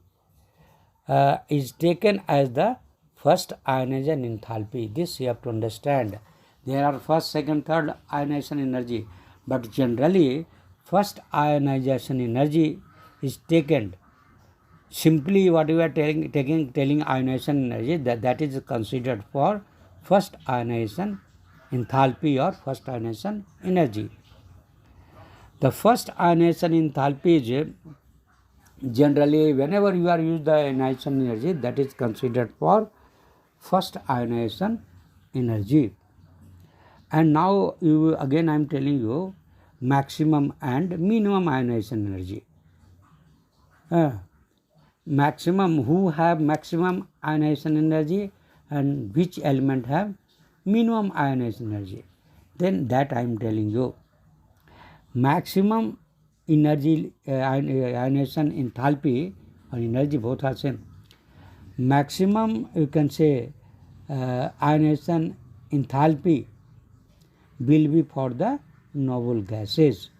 is taken as the first ionization enthalpy. This you have to understand. There are first, second, third ionization energy, but generally first ionization energy is taken. Simply what we are telling ionization energy, that is considered for first ionization enthalpy or first ionization energy. The first ionization enthalpy is generally whenever you are use the ionization energy, that is considered for first ionization energy. And now again I am telling you maximum and minimum ionization energy. Maximum, who have maximum ionization energy and which element have minimum ionization energy, then that I am telling you. Maximum energy ionization enthalpy or energy, both are same. Maximum you can say ionization enthalpy will be for the noble gases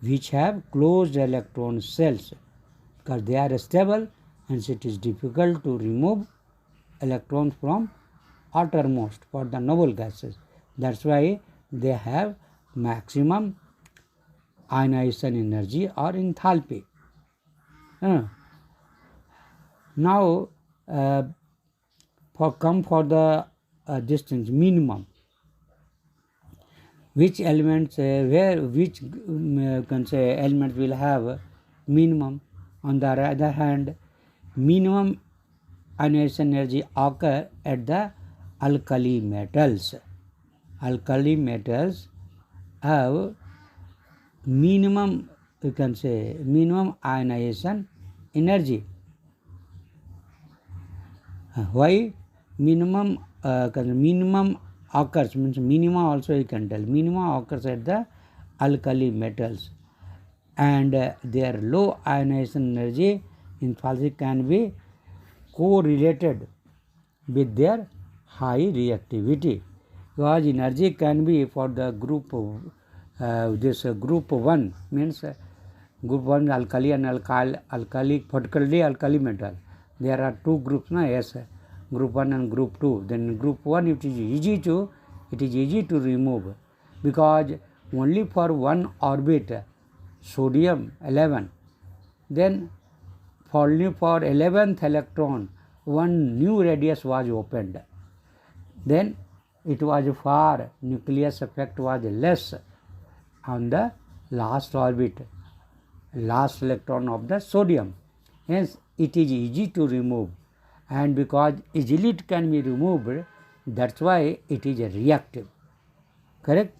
which have closed electron shells, because they are stable and it is difficult to remove electrons from outermost for the noble gases. That's why they have maximum ionization energy or enthalpy. Now for the distance minimum, which elements can say elements will have minimum. On the other hand, minimum ionization energy occur at the alkali metals. Alkali metals have minimum, you can say minimum ionization energy. Why minimum? Minimum occurs, means minimum also you can tell, minimum occurs at the alkali metals, and their low ionization energy enthalpy can be correlated with their high reactivity, because energy can be for the group group 1 means group 1 alkali and alkali, particularly alkali metal. There are two groups, yes, group 1 and group 2. Then group 1 it is easy to remove, because only for one orbit sodium 11, then only for 11th electron one new radius was opened, then it was far, nucleus effect was less on the last orbit, last electron of the sodium. Hence it is easy to remove, and because easily it can be removed, that's why it is reactive, correct?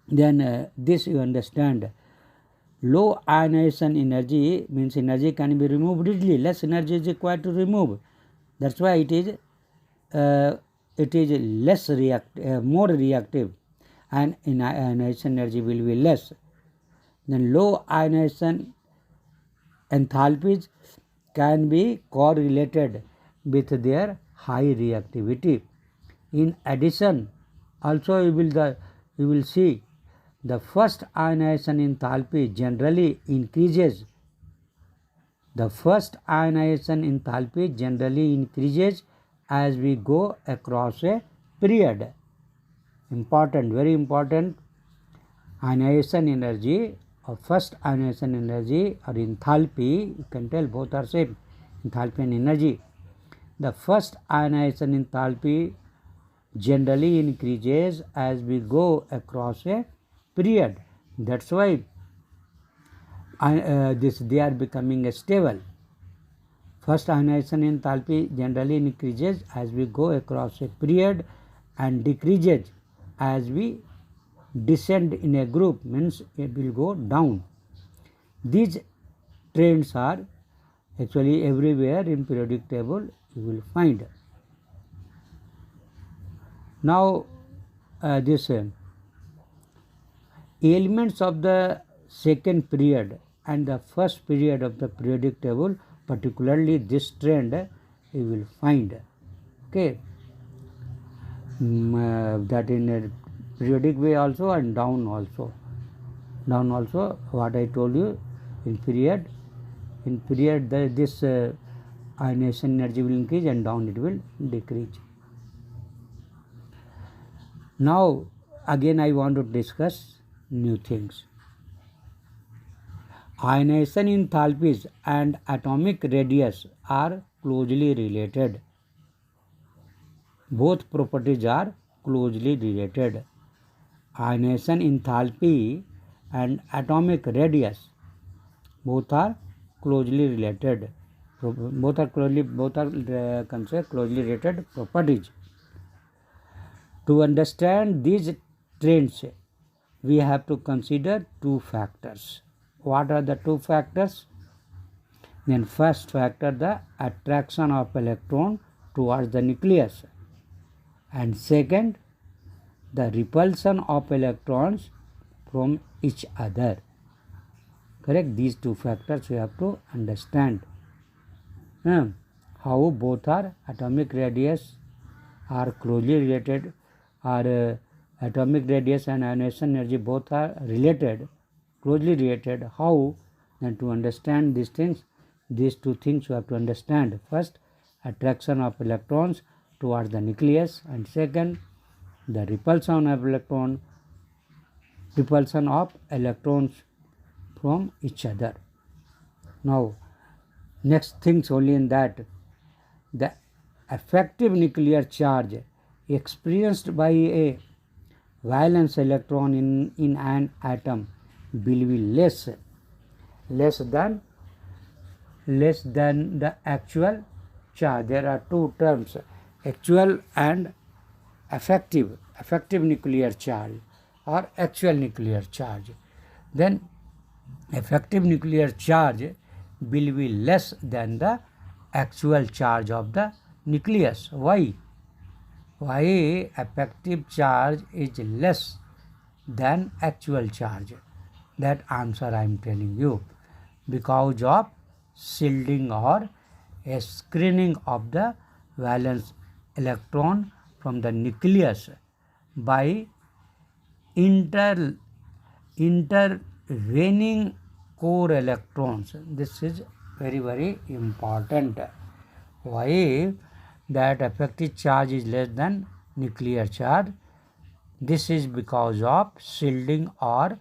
Then this you understand. Low ionization energy means energy can be removed easily, less energy is required to remove. That's why it is less more reactive, and ionization energy will be less. Then low ionization enthalpies can be correlated with their high reactivity. In addition, also you will see the first ionization enthalpy generally increases. The first ionization enthalpy generally increases as we go across a period. Important, very important. Ionization energy or first ionization energy or enthalpy, you can tell both are same, enthalpy and energy. The first ionization enthalpy generally increases as we go across a period. That's why they are becoming stable. First ionization enthalpy generally increases as we go across a period and decreases as we descend in a group, means it will go down. These trends are actually everywhere in periodic table you will find. Now this elements of the second period and the first period of the periodic table, particularly this trend you will find. Okay, that in a periodic way also and down also. Down also, what I told you, in period this ionization energy will increase and down it will decrease. Now again I want to discuss new things. Ionization enthalpies and atomic radius are closely related. Both properties are closely related. Ionization enthalpy and atomic radius both are closely related. Both are closely related properties. To understand these trends, we have to consider two factors. What are the two factors? Then first factor, the attraction of electron towards the nucleus, and second, the repulsion of electrons from each other. Correct? These two factors we have to understand. How both are atomic radius are closely related, or atomic radius and ionization energy both are related, closely related. How? Then to understand these things, these two things you have to understand. First, attraction of electrons towards the nucleus, and second, the repulsion of electrons from each other. Now next things only in that, the effective nuclear charge experienced by a valence electron in an atom will be less than the actual charge. There are two terms, actual and effective nuclear charge or actual nuclear charge. Then effective nuclear charge will be less than the actual charge of the nucleus. Why effective charge is less than actual charge? That answer I am telling you. Because of shielding or a screening of the valence electron from the nucleus by intervening core electrons. This is very, very important. Why that effective charge is less than nuclear charge? This is because of shielding or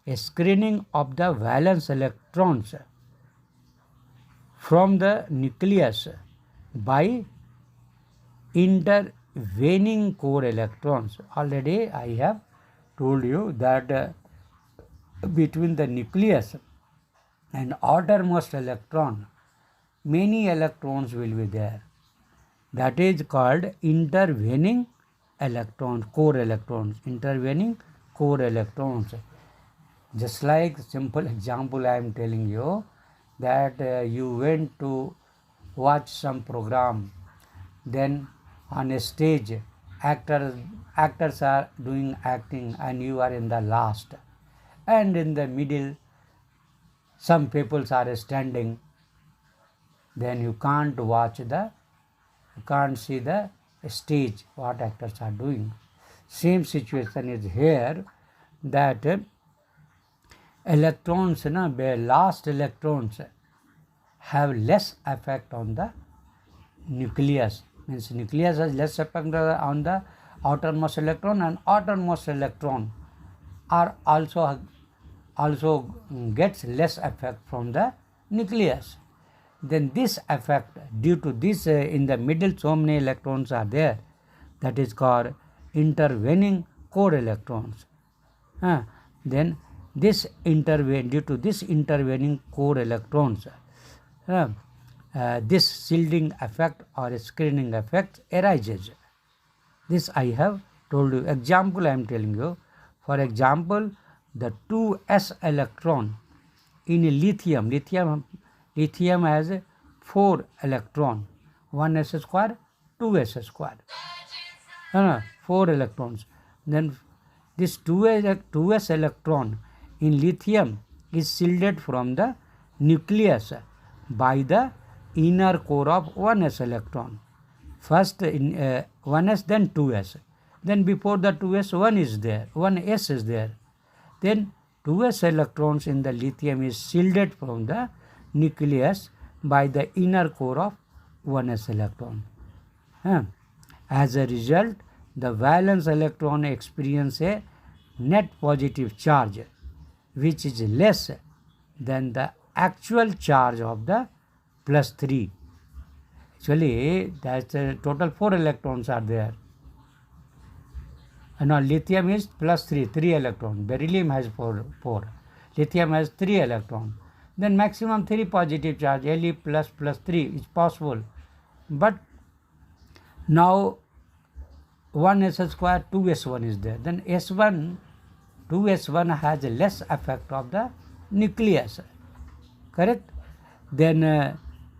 a screening of the valence electrons from the nucleus by intervening core electrons. Already I have told you that between the nucleus and outermost electron, many electrons will be there. That is called intervening electrons, core electrons, intervening core electrons. Just like simple example I am telling you, that you went to watch some program, then on a stage actors are doing acting and you are in the last, and in the middle some people are standing, then you can't see the stage what actors are doing. Same situation is here. that electrons, last electrons have less effect on the nucleus. Means nucleus has less effect on the outermost electron, and outermost electron are also gets less effect from the nucleus. Then this effect, due to this, in the middle so many electrons are there, that is called intervening core electrons. Then this due to this intervening core electrons, this shielding effect or screening effect arises. This I have told you. Example I am telling you. For example, the 2s electron in lithium has 4 electron, 1s square, 2s square, 4 electrons. Then this 2s electron in lithium is shielded from the nucleus by the inner core of 1s electron. First in 1s, then 2s. Then before the 2s, 1 is there, 1s is there. Then 2s electrons in the lithium is shielded from the nucleus by the inner core of 1s electron. As a result, the valence electron experience a net positive charge which is less than the actual charge of the +3. Actually, that's total 4 electrons are there. Now lithium is +3, 3 electrons. Beryllium has 4. Lithium has 3 electrons. Then maximum 3 positive charge, Le +3 is possible. But now 1s square, 2s1 is there. Then S1, 2s1 has a less effect of the nucleus. Correct? Then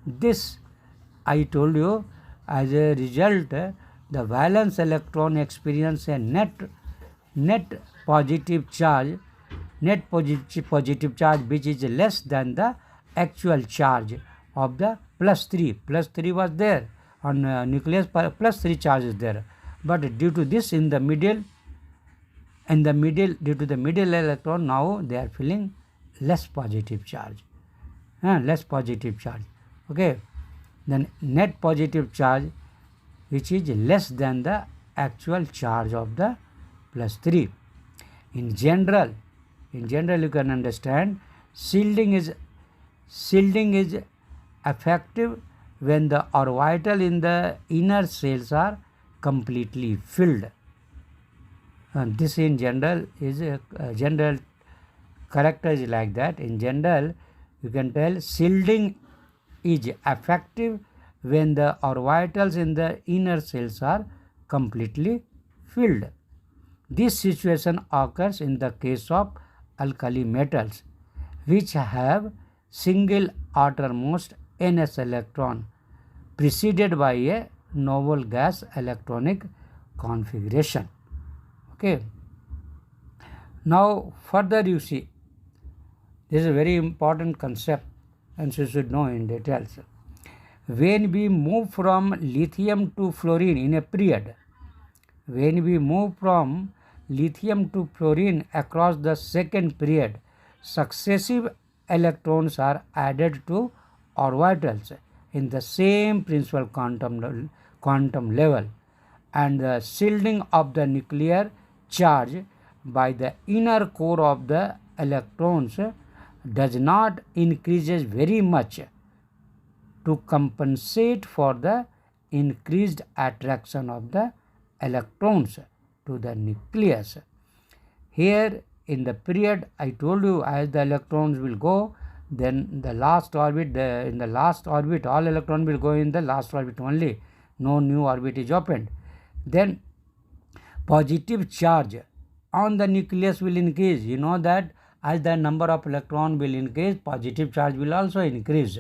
this I told you, as a result, the valence electron experience a net positive charge, which is less than the actual charge of the +3. +3 was there on nucleus, +3 charge is there. But due to this due to the middle electron, now they are feeling less positive charge. Okay. Then net positive charge, which is less than the actual charge of the +3. In general, you can understand shielding is effective when the orbital in the inner cells are completely filled. And this in general is a general character is like that. In general, you can tell shielding is effective when the orbitals in the inner cells are completely filled. This situation occurs in the case of alkali metals, which have single outermost ns electron preceded by a noble gas electronic configuration. Okay. Now further you see, this is a very important concept and you should know in details. When we move from lithium to fluorine in a period, across the second period, successive electrons are added to orbitals in the same principal quantum level, and the shielding of the nuclear charge by the inner core of the electrons does not increases very much to compensate for the increased attraction of the electrons to the nucleus. Here in the period I told you, as the electrons will go, then the last orbit, in the last orbit all electrons will go in the last orbit only, no new orbit is opened. Then positive charge on the nucleus will increase. You know that as the number of electron will increase, positive charge will also increase.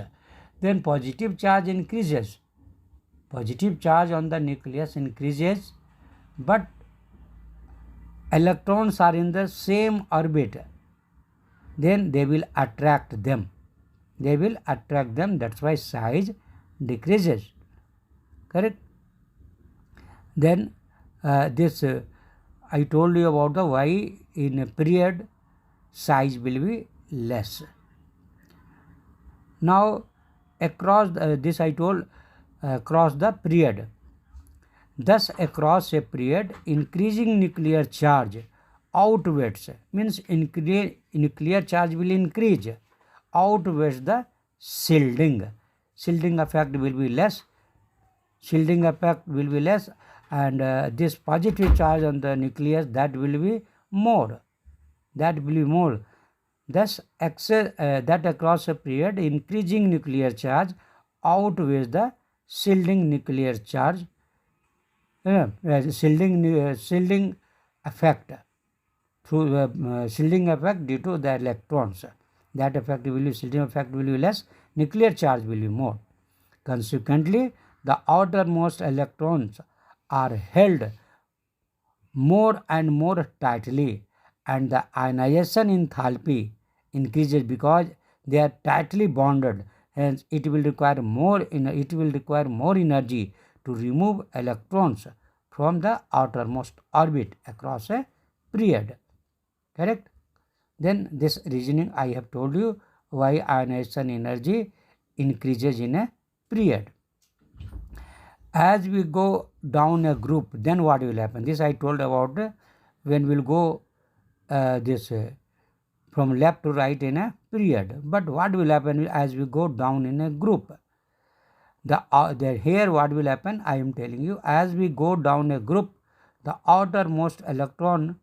Then positive charge increases. Positive charge on the nucleus increases, but electrons are in the same orbit. Then they will attract them. That's why size decreases. Correct? Then this I told you about the why in a period size will be less. Now across this I told across the period. Thus across a period increasing nuclear charge outweighs, means nuclear charge will increase, outweighs the shielding. Shielding effect will be less. Shielding effect will be less, and this positive charge on the nucleus that will be more. That will be more. Thus, that across a period, increasing nuclear charge outweighs the shielding nuclear charge, shielding effect through shielding effect due to the electrons. That effect will be shielding effect will be less. Nuclear charge will be more. Consequently, the outermost electrons are held more and more tightly, and the ionization enthalpy increases because they are tightly bonded. Hence, it will require more energy to remove electrons from the outermost orbit across a period. Correct? Then this reasoning I have told you why ionization energy increases in a period. As we go down a group, then what will happen? This I told about when we will go from left to right in a period. But what will happen as we go down in a group? Here what will happen? I am telling you, as we go down a group, the outermost electron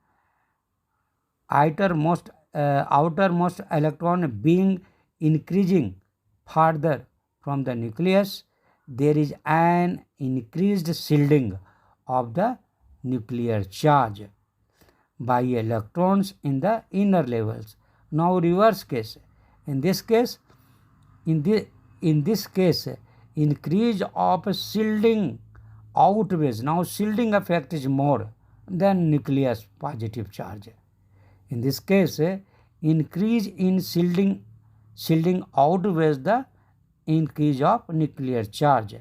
being increasing farther from the nucleus, there is an increased shielding of the nuclear charge by electrons in the inner levels. Now reverse case. In this case, increase of shielding outweighs. Now shielding effect is more than nucleus positive charge. In this case, increase in shielding outweighs the increase of nuclear charge,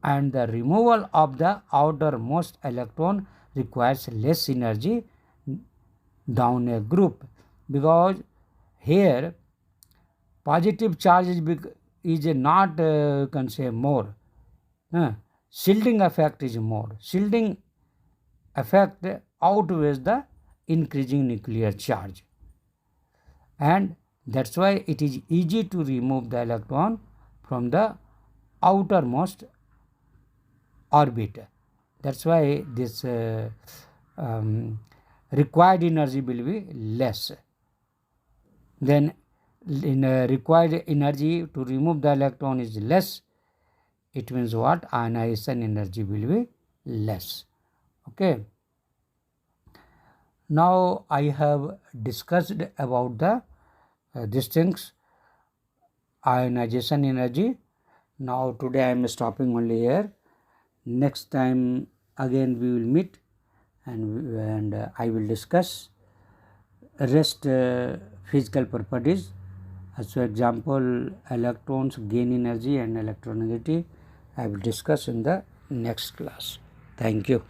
and the removal of the outermost electron requires less energy down a group, because here positive charge is not can say more. Shielding effect is more. Shielding effect outweighs the increasing nuclear charge, and that's why it is easy to remove the electron from the outermost orbit. That's why this required energy will be less. Then in required energy to remove the electron is less. It means what? Ionization energy will be less. Okay. Now I have discussed about the these things, ionization energy. Now today I am stopping only here. Next time again we will meet, and I will discuss rest physical properties. As for example, electrons, gain energy and electronegativity I will discuss in the next class. Thank you.